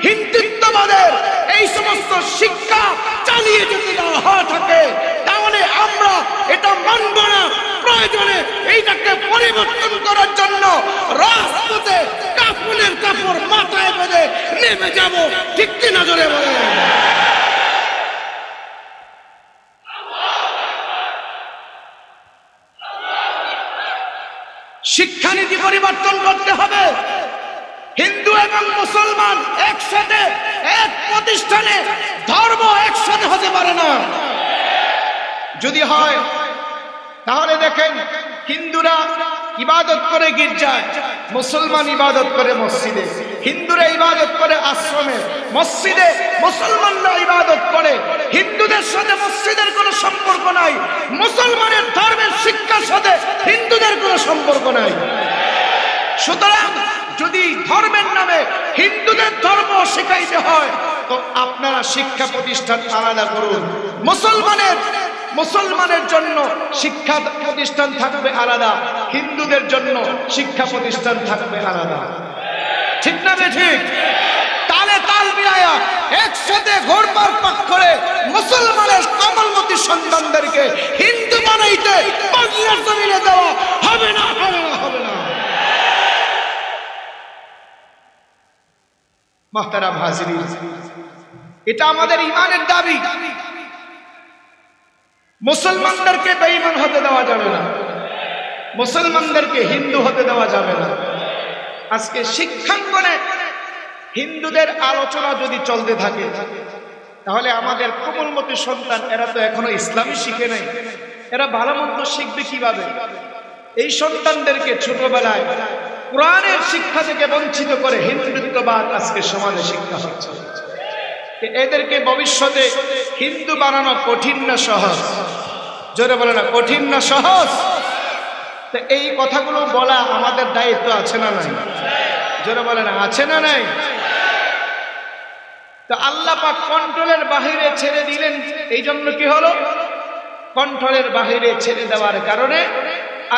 Speaker 1: হিন্দুত্ববাদের এই সমস্ত শিক্ষা চালিয়ে যেতে দেওয়া হয়ে থাকে, তাহলে আমরা এটা মানব না। প্রয়োজনে এইটাকে পরিবর্তন করার জন্য রাজপথে কাফনের কাপড় মাথায় বেঁধে নেমে যাব। ঠিক কিনা জোরে বলেন? শিক্ষানীতি পরিবর্তন করতে হবে। হিন্দু এবং মুসলমান একসাথে এক প্রতিষ্ঠানে, ধর্ম একসাথে হতে পারে না। যদি হয় তাহলে দেখেন, হিন্দুরা ইবাদত করে গির্জায়, মুসলমান ইবাদত করে মসজিদে। হিন্দুরা ইবাদত করে আশ্রমে, মসজিদে মুসলমানরা ইবাদত করে। হিন্দুদের সাথে মসজিদের কোনো সম্পর্ক নাই, মুসলমানের ধর্মের শিক্ষার সাথে হিন্দুদের কোনো সম্পর্ক নাই। সুতরাং যদি ধর্মের নামে হিন্দুদের ধর্ম শেখাইতে হয়, তো আপনারা শিক্ষা প্রতিষ্ঠান আলাদা করুন। মুসলমানের জন্য শিক্ষা প্রতিষ্ঠান থাকবে আলাদা, হিন্দুদের জন্য শিক্ষা প্রতিষ্ঠান থাকবে আলাদা। ঠিক না ঠিক? তালে তাল মিলায়া একসাথে ঘোরপার পাক করে মুসলমানের কমলমতি সন্তানদেরকে হিন্দু বানাইতে বাংলার জমিনে দেওয়া হবে না, হবে না, হবে না। মুহতারাম হাজিরিন, এটা আমাদের ঈমানের দাবি। মুসলমানদেরকে বেঈমান হতে দেওয়া যাবে না, মুসলমানদেরকে হিন্দু হতে দেওয়া যাবে না। আজকে শিক্ষাঙ্গনে হিন্দুদের আলোচনা যদি চলতে থাকে, তাহলে আমাদের কোমলমতি সন্তান, এরা তো এখনো ইসলামই শিখে নাই, এরা ভালো মন্দ শিখবে কিভাবে? এই সন্তানদেরকে ছোটবেলায় কোরআনের শিক্ষা থেকে বঞ্চিত করে হিন্দুত্ববাদ আজকে সমাজে শিক্ষা হচ্ছে। এদেরকে ভবিষ্যতে হিন্দু বানানো কঠিন না সহজ? জোরে বলে না, কঠিন না সহজ? তো এই কথাগুলো বলা আমাদের দায়িত্ব আছে না নাই? জোরে বলে না, আছে না নাই? তো আল্লাহ পাক কন্ট্রোলের বাহিরে ছেড়ে দিলেন। এই জন্য কি হলো? কন্ট্রোলের বাহিরে ছেড়ে দেওয়ার কারণে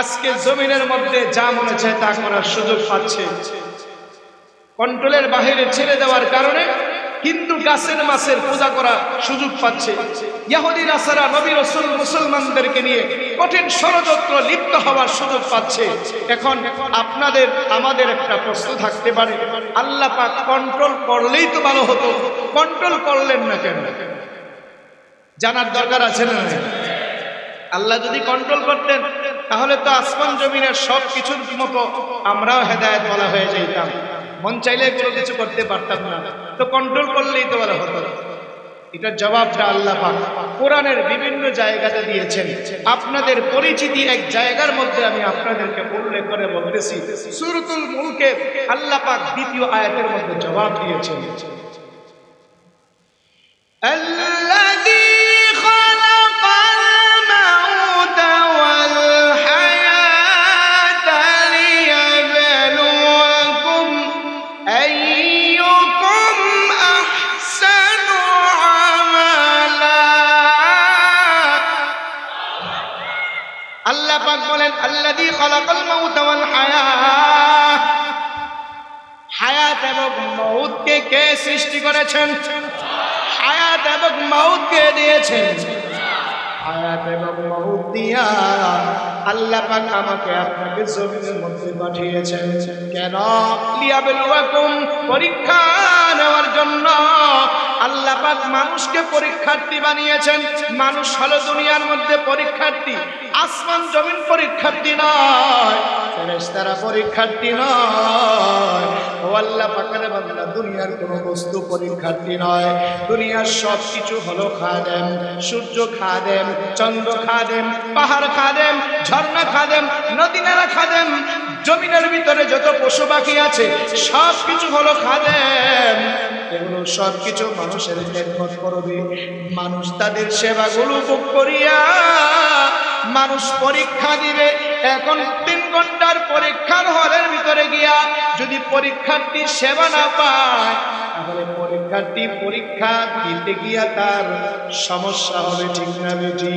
Speaker 1: আজকে জমিনের মধ্যে যা মনে চায় তা করার সুযোগ পাচ্ছে। কন্ট্রোলের বাহিরে ছেড়ে দেওয়ার কারণে হিন্দু গাছের মাছের পূজা করার সুযোগ পাচ্ছে। ইহুদি নাসারা নবী রাসূল মুসলমানদেরকে নিয়ে কঠিন ষড়যন্ত্র লিপ্ত হওয়ার সুযোগ পাচ্ছে। এখন আপনাদের আমাদের একটা প্রশ্ন থাকতে পারে, আল্লাহ পাক কন্ট্রোল করলেই তো ভালো হতো, কন্ট্রোল করলেন না কেন? জানার দরকার আছে না? আল্লাহ যদি কন্ট্রোল করতেন, তাহলে তো আসমান জমিনের সব কিছুর মতো আমরাও হেদায়েত বলা হয়ে যেতাম, মন চাইলে কোনো কিছু করতে পারতাম না। তো কন্ট্রোল করলেই তো বলা হতো। এটার জবাবটা আল্লাহ পাক কোরআনের বিভিন্ন জায়গাতে দিয়েছেন। আপনাদের পরিচিতি এক জায়গার মধ্যে আমি আপনাদেরকে উল্লেখ করে বলতেছি, সূরাতুল মুলকে আল্লাহ পাক দ্বিতীয় আয়াতের মধ্যে জবাব দিয়েছেন। আল্লাযী আল্লাযী খালাকাল মাউতা ওয়াল হায়াত, হায়াত এবং মউতকে কে সৃষ্টি করেছেন? হায়াত এবং মউত কে দিয়েছেন? হায়াত এবং মউত দিয়া আল্লাহ পাক আমাকে আপনাকে জমিনের মধ্যে পাঠিয়েছেন। কেন? লিয়াবলুয়াকুম, পরীক্ষা নেওয়ার জন্য। আল্লাহ পাক মানুষকে পরীক্ষার্থী বানিয়েছেন। মানুষ হলো দুনিয়ার মধ্যে পরীক্ষার্থী, আসমান জমিন পরীক্ষার্থী নয়, ফেরেশতারা পরীক্ষার্থী নয়। ও আল্লাহ পাকের বান্দা, দুনিয়ার কোনো বস্তু পরীক্ষার্থী নয়। দুনিয়ার সব কিছু হলো খাদেম। সূর্য খাদেম, চন্দ্র খাদেম, পাহাড় খাদেম, ঝর্ণা খাদেম, নদী নালা খাদেম, জমিনের ভিতরে যত পশু পাখি আছে সব কিছু হলো খাদেম। এগুলো সব কিছু মানুষের খেদমত করবে। মানুষ তাদের সেবাগুলো ভোগ করিয়া মানুষ পরীক্ষা দিবে। এখন 3 ঘন্টার পরীক্ষার হলের ভিতরে গিয়া যদি পরীক্ষার্থী সেবা না পায়, তাহলে পরীক্ষার্থী পরীক্ষা দিতে গিয়া তার সমস্যা হবে, ঠিক না বেটি?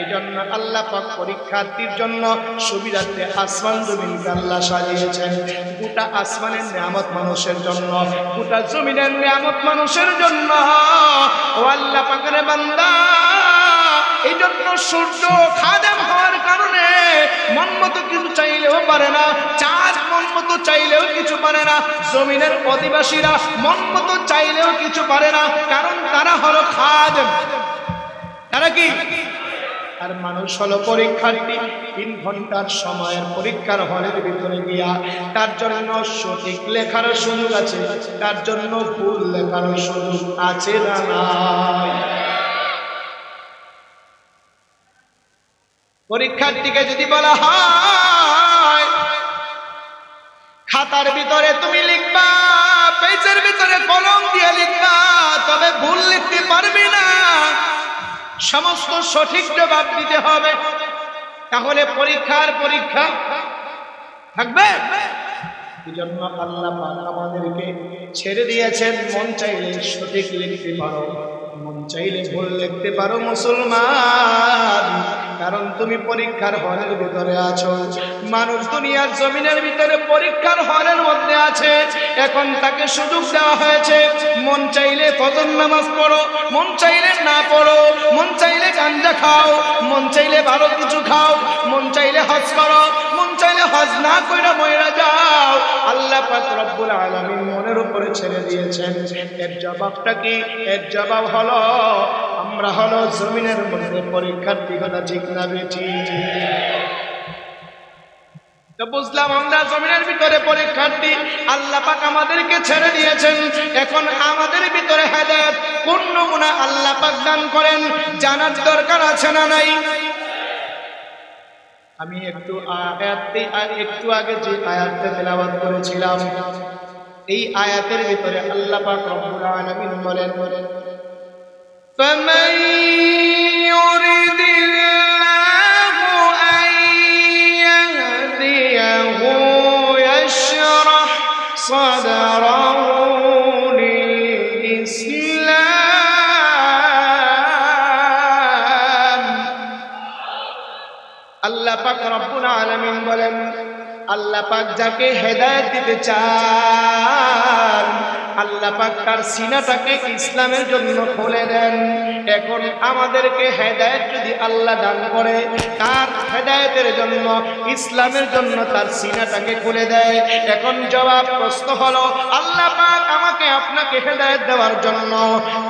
Speaker 1: এই জন্য আল্লাহ পাক পরীক্ষার্থীর জন্য সুবিধার্থে আসমান জমিনকে আল্লাহ সাজিয়েছেন। গোটা আসমানের নিয়ামত মানুষের জন্য, গোটা জমিনের নিয়ামত মানুষের জন্য। ও আল্লাহ পাকের বান্দা, এই জন্য সূর্য খাদেম হওয়ার কারণে মন মতো কিছু চাইলেও পারে না, চাঁদ মন মতো চাইলেও কিছু পারে না, জমিনের অধিবাসীরা মন মতো চাইলেও কিছু পারে না, কারণ তারা হলো খাদেম। তারা কি? আর মানুষ হলো পরীক্ষার্থী। 3 ঘন্টার সময়ের পরীক্ষার হলের ভিতরে গিয়া তার জন্য সঠিক লেখার সুযোগ আছে, তার জন্য ভুল লেখার সুযোগ আছে না নাই? পরীক্ষার্থীকে যদি বলা হয় খাতার ভিতরে তুমি লিখবা, পেজের ভিতরে কলম দিয়ে লিখবা, তবে ভুল লিখতে পারবে না, সমস্ত সঠিক জবাব দিতে হবে, তাহলে পরীক্ষার পরীক্ষা থাকবে? এই জন্য আল্লাহ পাক আমাদেরকে ছেড়ে দিয়েছেন, মন চাইলে সঠিক লিখতে পারো, মন চাইলে ভুল লিখতে পারো মুসলমান, কারণ তুমি পরীক্ষার হলের ভিতরে আছো। মানুষ দুনিয়ার জমিনের ভিতরে পরীক্ষার হলের মধ্যে আছে, এখন তাকে সুযোগ দেওয়া হয়েছে, মন চাইলে ফজর নামাজ পড়ো, মন চাইলে না পড়ো, মন চাইলে গাঞ্জা খাও, মন চাইলে ভালো কিছু খাও, মন চাইলে হজ করো, মন চাইলে হজ না কইরা মইরা যাও। আল্লাহ পাক রব্বুল আলামিন মনের উপরে ছেড়ে দিয়েছেন। এর জবাবটা কি? এর জবাব হলো আমরা হলো জমিনের মধ্যে পরীক্ষার্থী, কথা ঠিক না বেটি? তো বুঝলাম আমরা জমিনের ভিতরে পরীক্ষার্থী, আল্লাহ পাক আমাদেরকে ছেড়ে দিয়েছেন। এখন আমাদের ভিতরে হেদায়েত কোন নমুনা আল্লাহ পাক দান করেন জানার দরকার আছে না নাই? আমি একটু আগে যে আয়াতটা তেলাওয়াত করেছিলাম, এই আয়াতের ভিতরে আল্লাহ পাক রব্বুল আলামিন বলেন, فمن يرد الله أن يهديه يشرح صدره للإسلام। আল্লাহ পাক রব্বুল আলামিন বলেন, আল্লাহ পাক যাকে হেদায়েত দিতে চান আল্লাহ পাক তার সিনাটাকে ইসলামের জন্য খুলে দেন। এখন আমাদেরকে হেদায়েত যদি আল্লাহ দান করে, তার হেদায়েতের জন্য, ইসলামের জন্য তার সিনাটাকে খুলে দেয়। এখন জবাব প্রশ্ন হলো, আল্লাহ পাক আমাকে আপনাকে হেদায়েত দেওয়ার জন্য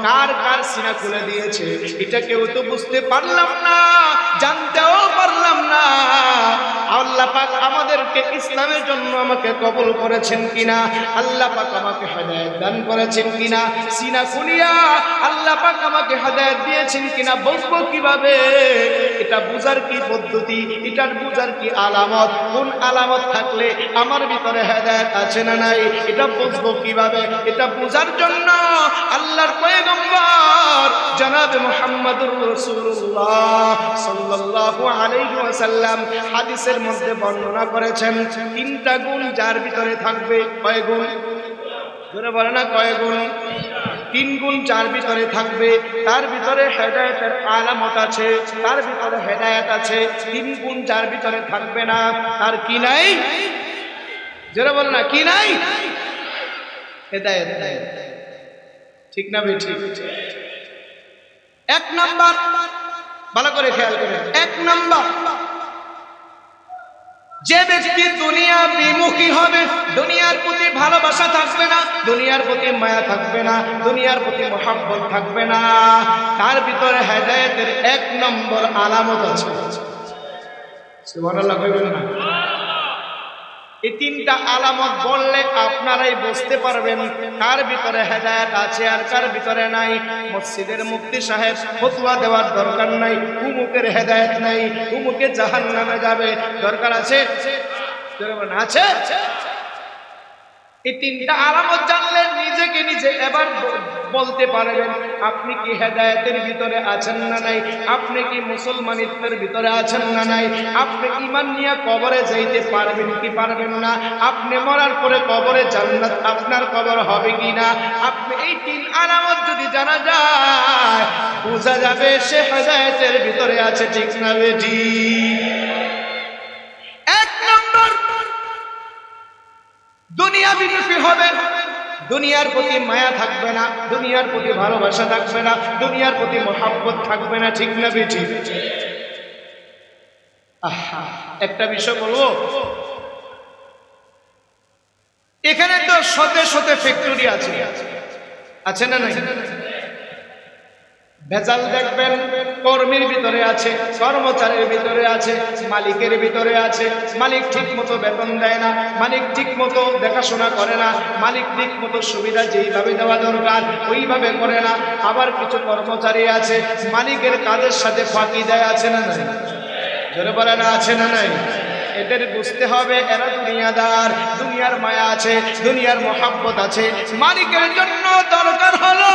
Speaker 1: কার কার সিনা খুলে দিয়েছে এটা কেউ তো বুঝতে পারলাম না, জানতেও পারলাম না। আল্লাহ পাক আমাদেরকে ইসলামের জন্য আমাকে কবুল করেছেন কিনা, আল্লাহ পাক আমাকে হেদায়েত দান করেছেন কিনা, সিনা খুলিয়া আল্লাহ পাক আমাকে হেদায়েত দিয়েছেন কিনা বুঝবো কিভাবে? এটা বুঝার কি পদ্ধতি, এটার বুঝার কি আলামত? কোন আলামত থাকলে আমার ভিতরে হেদায়েত আছে না নাই এটা বুঝবো কিভাবে? এটা বুঝার জন্য আল্লাহর পয়গম্বর জনাবে মুহাম্মদুর রাসূলুল্লাহ সাল্লাল্লাহু আলাইহি ওয়াসাল্লাম হাদিসের মধ্যে বর্ণনা করেছেন 3টা গুণ যার ভিতরে থাকবে। কয় গুণ? জোরে বলে না, কয় গুণ? 3 গুণ যার ভিতরে থাকবে, তার ভিতরে হেদায়েতের আলামত আছে, তার ভিতরে হেদায়েত আছে। 3 গুণ যার ভিতরে থাকবে না, তার কি নাই? জোরে বলে না, কি নাই? হেদায়েত নাই। ঠিক না বে? ঠিক। 1 নাম্বার, ভালো করে খেয়াল করেন, 1 নাম্বার, যে ব্যক্তি দুনিয়া বিমুখী হবে, দুনিয়ার প্রতি ভালোবাসা থাকবে না, দুনিয়ার প্রতি মায়া থাকবে না, দুনিয়ার প্রতি মহব্বত থাকবে না, তার ভিতরে হেদায়েতের 1 নম্বর আলামত আছে। সুবহানাল্লাহ কইবেন না? এই 3টা আলামত বললে আপনারাই বুঝতে পারবেন কার ভিতরে হেদায়েত আছে আর কার ভিতরে নাই। মসজিদের মুফতি সাহেব ফতোয়া দেওয়ার দরকার নাই, উমুকের হেদায়েত নাই, উমুকে জাহান্নামে যাবে, দরকার আছে? আছে। এই 3টা আলামত জানলে নিজেকে নিজে এবার বলতে পারবেন আপনি কি হেদায়েতের ভিতরে আছেন না নাই, আপনি কি মুসলমানিত্বের ভিতরে আছেন না নাই, আপনি ঈমান নিয়ে কবরে যাইতে পারবেন কি পারবেন না, আপনি মরার পরে কবরে জান্নাত আপনার কবর হবে কি না, আপনি এই তিন আলামত যদি জানা যায় বোঝা যাবে সে হেদায়েতের ভিতরে আছে। ঠিক না বেটি? এক নম্বর, দুনিয়া বিমুখী হবে, দুনিয়ার প্রতি মায়া থাকবে না, দুনিয়ার প্রতি ভালোবাসা থাকবে না, দুনিয়ার প্রতি মহব্বত থাকবে না। ঠিক না বেটি? একটা বিষয় বলবো, এখানে তো শতে শতে ফ্যাক্টরি আছে, আছে না নাই? ভেজাল দেখবেন কর্মীর ভিতরে আছে, কর্মচারীর ভিতরে আছে, মালিকের ভিতরে আছে। মালিক ঠিক মতো বেতন দেয় না, মালিক ঠিক মতো দেখাশোনা করে না, মালিক ঠিক মতো সুবিধা যেইভাবে দেওয়া দরকার ওইভাবে করে না। আবার কিছু কর্মচারী আছে মালিকের কাজের সাথে ফাঁকি দেয়, আছে না নাই? জোরে বলে না, আছে না নাই? এদের বুঝতে হবে এরা দুনিয়াদার, দুনিয়ার মায়া আছে, দুনিয়ার মহব্বত আছে। মালিকের জন্য দরকার হলো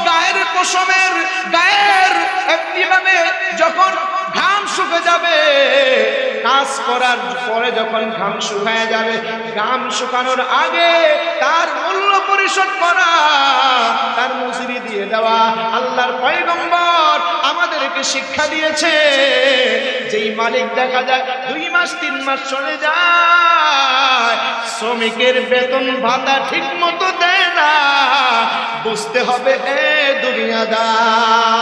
Speaker 1: গায়ের পশমের, গায়ের এমনিভাবে যখন ঘাম শুকে যাবে, কাজ করার পরে যখন ঘাম শুকায় যাবে, ঘাম শুকানোর আগে তার মূল্য পরিশোধ করা, তার মজুরি দিয়ে দেওয়া। আল্লাহর পয়গম্বর আমাদেরকে শিক্ষা দিয়েছে, যেই মালিক দেখা যায় 2 মাস 3 মাস চলে যায়, শ্রমিকের বেতন ভাতা ঠিক মতো দেয় না, বুঝতে হবে এ দুনিয়াদার।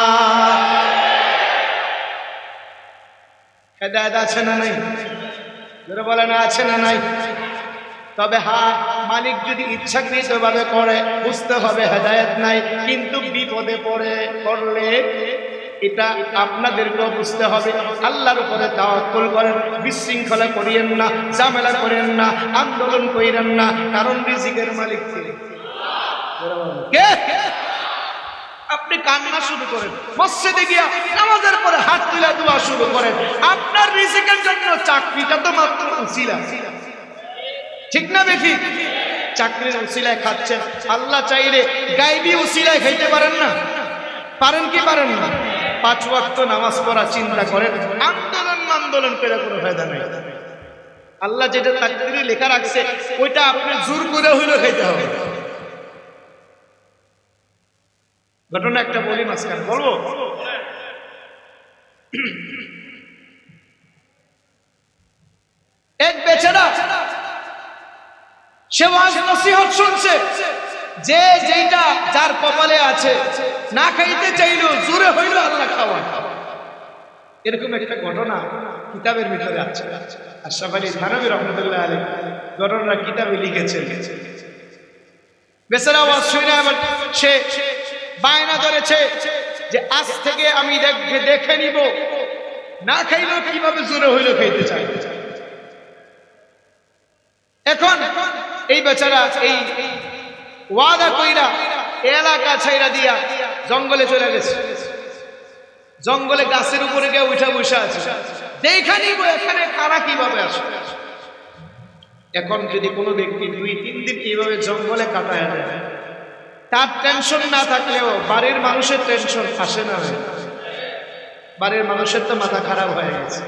Speaker 1: হেদায়েত আছে না নাই? যারা বলে না, আছে না নাই? তবে হ্যাঁ, মালিক যদি ইচ্ছাকৃতভাবে করে বুঝতে হবে হেদায়েত নাই, কিন্তু বিপদে পড়লে এটা আপনাদেরকেও বুঝতে হবে। আল্লাহর উপরে তাওয়াক্কুল করেন, বিশৃঙ্খলা করিয়েন না, ঝামেলা করেন না, আন্দোলন করেন না, কারণ রিজিকের মালিক কে? আপনি কান্না শুরু করেন, মসজিদে গিয়া নামাজের পরে হাত তুলে দোয়া শুরু করেন, আপনার রিজিকের জন্য চাকরিটা তো মাত্র উসিলা। ঠিক না বেশি? চাকরির উসিলায় খাচ্ছেন, আল্লাহ চাইলে গায়বী উসিলায় খাইতে পারেন না? পারেন কি পারেন না? 5 ওয়াক্ত নামাজ পড়া চিন্তা করেন, আন্দোলন করে কোনো ফায়দা নাই। আল্লাহ যেটা তাকদীরে লেখা রাখছে ওইটা আপনি জোর করে হইলেও খাইতে হবে। ঘটনা একটা বলি, মাঝখানে বলবো। এক বেচারা সে ওয়াজ নসিহত শুনছে, যে যেটা যার কপালে আছে না খাইতে চাইলো, জোরে হইলো আল্লাহ খাওয়া। এরকম একটা ঘটনা কিতাবের ভিতরে আছে। আশরাফ আলী থানভী রহমাতুল্লাহ আলাইহি ঘটনাটা কিতাবে লিখেছেন। বেচারা ওয়াজ শুনে আবার সে বায়না ধরেছে যে আজ থেকে আমি দেখে নিব না খাইলেও কিভাবে জোরে হইলো খাইতে চাই। এখন এই বেচারা এই ওয়াদা কইরা এলাকা ছাইরা দিয়া জঙ্গলে চলে গেছে। জঙ্গলে গাছের উপরে গিয়ে উঠা বসে আছে, যেখানেই এখানে কারা কিভাবে আসে। এখন যদি কোনো ব্যক্তি 2-3 দিন এইভাবে জঙ্গলে কাটায় দেয়, তার টেনশন না থাকলেও বাড়ির মানুষের টেনশন আসে না? বাড়ির মানুষের তো মাথা খারাপ হয়ে গেছে।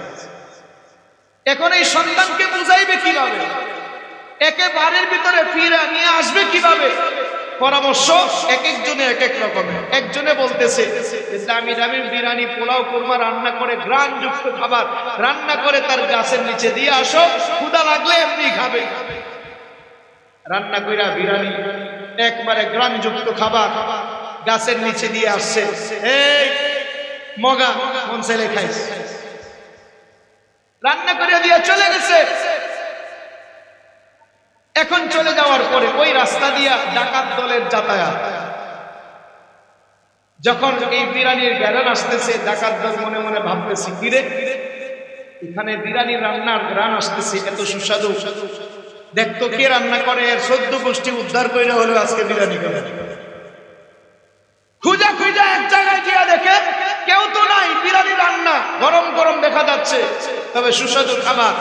Speaker 1: এখন এই সন্তানকে বুঝাইবে কিভাবে, একে বাড়ির ভিতরে ফিরে নিয়ে আসবে কিভাবে? পরামর্শ এক একজনে এক এক রকমের। একজনে বলতেছে দামি দামি বিরিয়ানি, পোলাও, কোরমা রান্না করে, গ্রানযুক্ত খাবার রান্না করে তার গাছের নিচে দিয়ে আসো, ক্ষুধা লাগলে এমনি খাবে। রান্না কইরা বিরিয়ানি একবারে গ্রানযুক্ত খাবার গাছের নিচে দিয়ে আসছে, এই মগা মন ছেলে খাইছে, রান্না করে দিয়ে চলে গেছে। এখন চলে যাওয়ার পরে ওই রাস্তা দিয়া ডাকাত দলের যাতায়াত। যখন এই বিরিয়ানির গ্রান আসতেছে, ডাকাত দল মনে মনে ভাবতেছে, কিরে এখানে বিরিয়ানির রান্নার গ্রান আসতেছে, এত সুস্বাদু, দেখতো কে রান্না করে, 14 গোষ্ঠী উদ্ধার করে হলো আজকে বিরিয়ানি করে। খুঁজা খুঁজা এক জায়গায় গিয়া দেখে কেউ তো নাই, বিরিয়ানি রান্না গরম গরম দেখা যাচ্ছে, তবে সুস্বাদু খাবার।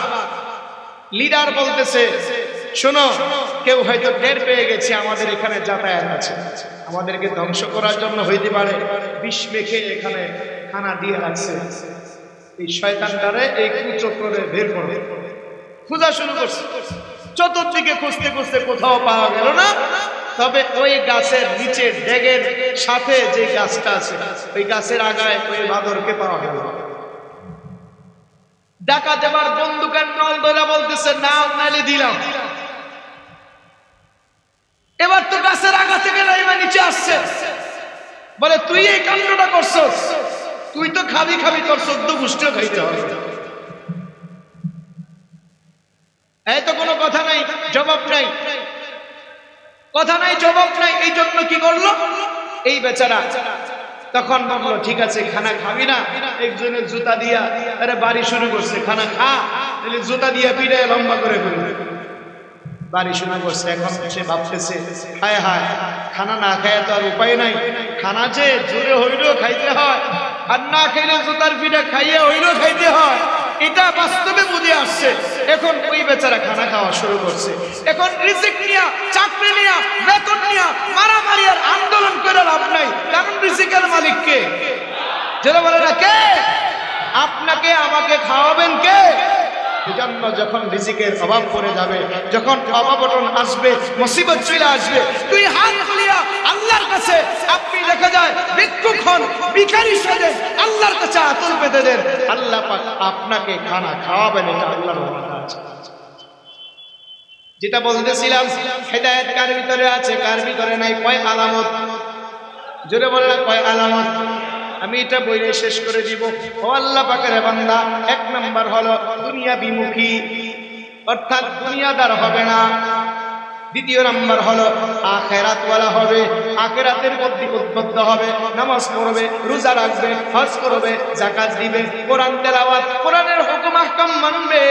Speaker 1: লিডার বলতেছে শোনো, কেউ হয়তো টের পেয়ে গেছে আমাদের এখানে যাতায়াত আছে, আমাদেরকে ধ্বংস করার জন্য হইতে পারে বিষ মেখে এখানে খানা দিয়ে রাখছে। এই শয়তানটারে এই কুচক্রে বের করে খোঁজা শুরু করছে। চতুর্দিকে খুঁজতে খুঁজতে কোথাও পাওয়া গেল না। তবে ওই গাছের নিচে ডেগের সাথে যে গাছটা আছে ওই গাছের আগায় ওই বাঁদরকে পাওয়া গেল। ডাকাত এবার বন্দুকের নল ধরে বলতেছে না নাইলে দিলাম। এবার তো গাছের আগা থেকে নাইমা নিচে আসছে, বলে তুই এই কাণ্ডটা করছস, তুই তো খাবি খাবি তোর 14 গোষ্ঠীও খাইতে হবে। এই তো কোনো কথা নাই, জবাব নাই, কথা নাই, জবাব নাই। এই জন্য কি করলো এই বেচারা? তখন বললো ঠিক আছে খানা খাবি না, একজনের জুতা দিয়া আরে বাড়ি শুরু করছে, খানা খা, তাহলে জুতা দিয়া পিড়ে লম্বা করে ফেলবে। বাড়ি শুরু করছে। এখন সে ভাবতেছে হায় হায়, খানা না খায় তো আর উপায় নাই, খানা যে জোরে হইলেও খাইতে হয়, আর না খাইলে জুতার পিঠা খাইয়ে হইলেও খাইতে হয়, এটা বাস্তবে বুঝে আসছে। এখন ওই বেচারা খানা খাওয়া শুরু করছে। এখন রিজিক নিয়া, চাকরি নিয়া, বেতন নিয়া মারামারি আর আন্দোলন করে লাভ নাই, কারণ রিজিকের মালিক কে? যারা বলে না কে? আপনাকে আমাকে খাওয়াবেন কে? এজন্য যখন রিজিকের অভাব পড়ে যাবে, যখন অভাবটন আসবে, মুসিবত চলে আসবে, তুই হাত তুলিয়া আল্লাহর কাছে, আপনি দেখা যায় ভিক্ষুক হন, ভিখারি সেজে আল্লাহর কাছে আতর পেতে দেন, আল্লাহ পাক আপনাকে খানা খাওয়াবেন। এটা আল্লাহর ওয়াদা আছে। যেটা বলতেছিলাম হেদায়েত কার ভিতরে আছে, কার ভিতরে নাই? কয় আলামত? জোরে বলে না কয় আলামত? আমি এটা বইলে শেষ করে দিব। ও আল্লাহ পাকের বান্দা, 1 নাম্বার হলো দুনিয়া বিমুখী, অর্থাৎ দুনিয়াদার হবে না। 2 নাম্বার হলো আখিরাতওয়ালা হবে, আখিরাতের প্রতি উদ্বুদ্ধ হবে, নামাজ পড়বে, রোজা রাখবে, হজ করবে, যাকাত দিবে, কোরআন তেলাওয়াত, কোরআনের হুকুম আহকাম মানবে,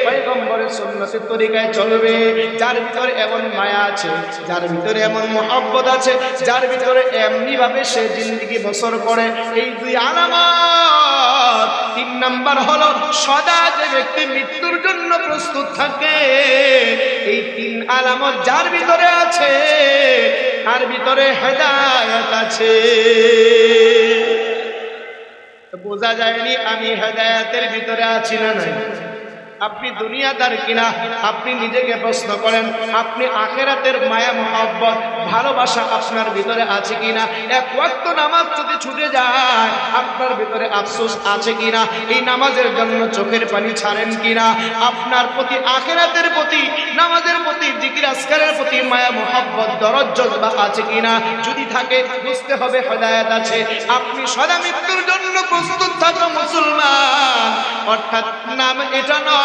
Speaker 1: পয়গম্বরের সুন্নতের তরিকায় চলবে। যার ভিতরে এমন মায়া আছে, যার ভিতরে এমন মহব্বত আছে, যার ভিতরে এমনি ভাবে সে জিন্দেগি বসর করে, এই 2 আলামত। 3 নাম্বার হলো সদা যে ব্যক্তি মৃত্যুর জন্য প্রস্তুত থাকে। এই 3 আলামত যার ভিতরে আছে, তার ভিতরে হেদায়েত আছে। বোঝা যায়নি আমি হেদায়েতের ভিতরে আছি না নাই? আপনি দুনিয়াদার কিনা আপনি নিজেকে প্রশ্ন করেন। আপনি আখিরাতের মায়া মহব্বত ভালোবাসা আপনার ভিতরে আছে কিনা? 1 ওয়াক্ত নামাজ যদি ছুটে যায় আপনার ভিতরে আফসোস আছে কিনা? এই নামাজের জন্য চোখের পানি ছাড়েন কিনা? আপনার প্রতি আখিরাতের প্রতি, নামাজের প্রতি, জিকির আজকারের প্রতি মায়া মহব্বত দরদ জজবা আছে কিনা? যদি থাকে বুঝতে হবে হেদায়েত আছে। আপনি সদা মৃত্যুর জন্য প্রস্তুত থাকা মুসলমান, অর্থাৎ নাম এটা নয়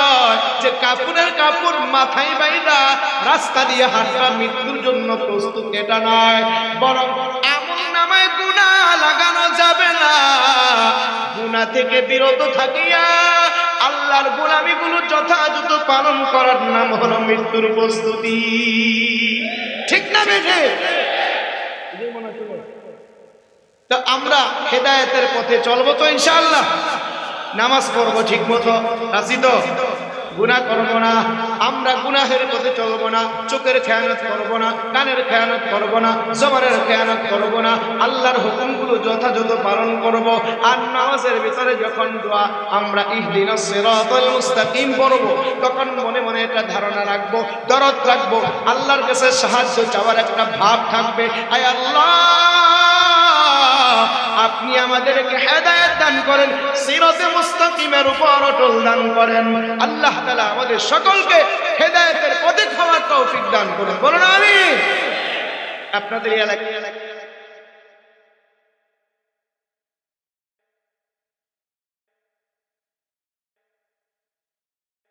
Speaker 1: যে কাপড়ের কাপড় মাথায় বাইদা রাস্তা দিয়ে হাঁটা মৃত্যুর জন্য প্রস্তুত, এটা নয়। বরং এমন নামায় গুনাহ লাগানো যাবে না, গুনাহ থেকে বিরত থাকিয়া আল্লাহর গোলামিগুলো যথাযথ পালন করার নাম হলো মৃত্যুর প্রস্তুতি। ঠিক না বেঠে? তো আমরা হেদায়েতের পথে চলবো তো ইনশাআল্লাহ? নামাজ পড়বো ঠিক মতো, রাজি তো? গুনাহ করবো না, আমরা গুনাহের পথে চলবো না, চোখের খেয়ানত করবো না, কানের খেয়ানত করবো না, জবানের খেয়ানত করবো না, আল্লাহর হুকুমগুলো যথাযথ পালন করবো। আর নামাজের ভিতরে যখন দোয়া আমরা ইহদিনাস সিরাতাল মুস্তাকিম পড়বো, তখন মনে মনে একটা ধারণা রাখবো, দরদ রাখবো, আল্লাহর কাছে সাহায্য চাওয়ার একটা ভাব থাকবে। আয় আল্লাহ, আপনি আমাদেরকে হেদায়েত দান করেন, সিরাতে মুস্তাকিমের উপর অটল দান করেন। আল্লাহ তাআলা আমাদের সকলকে হেদায়েতের পথে খাওয়ার তৌফিক দান করেন। বলুন আমিন। আপনাদের এলাকায়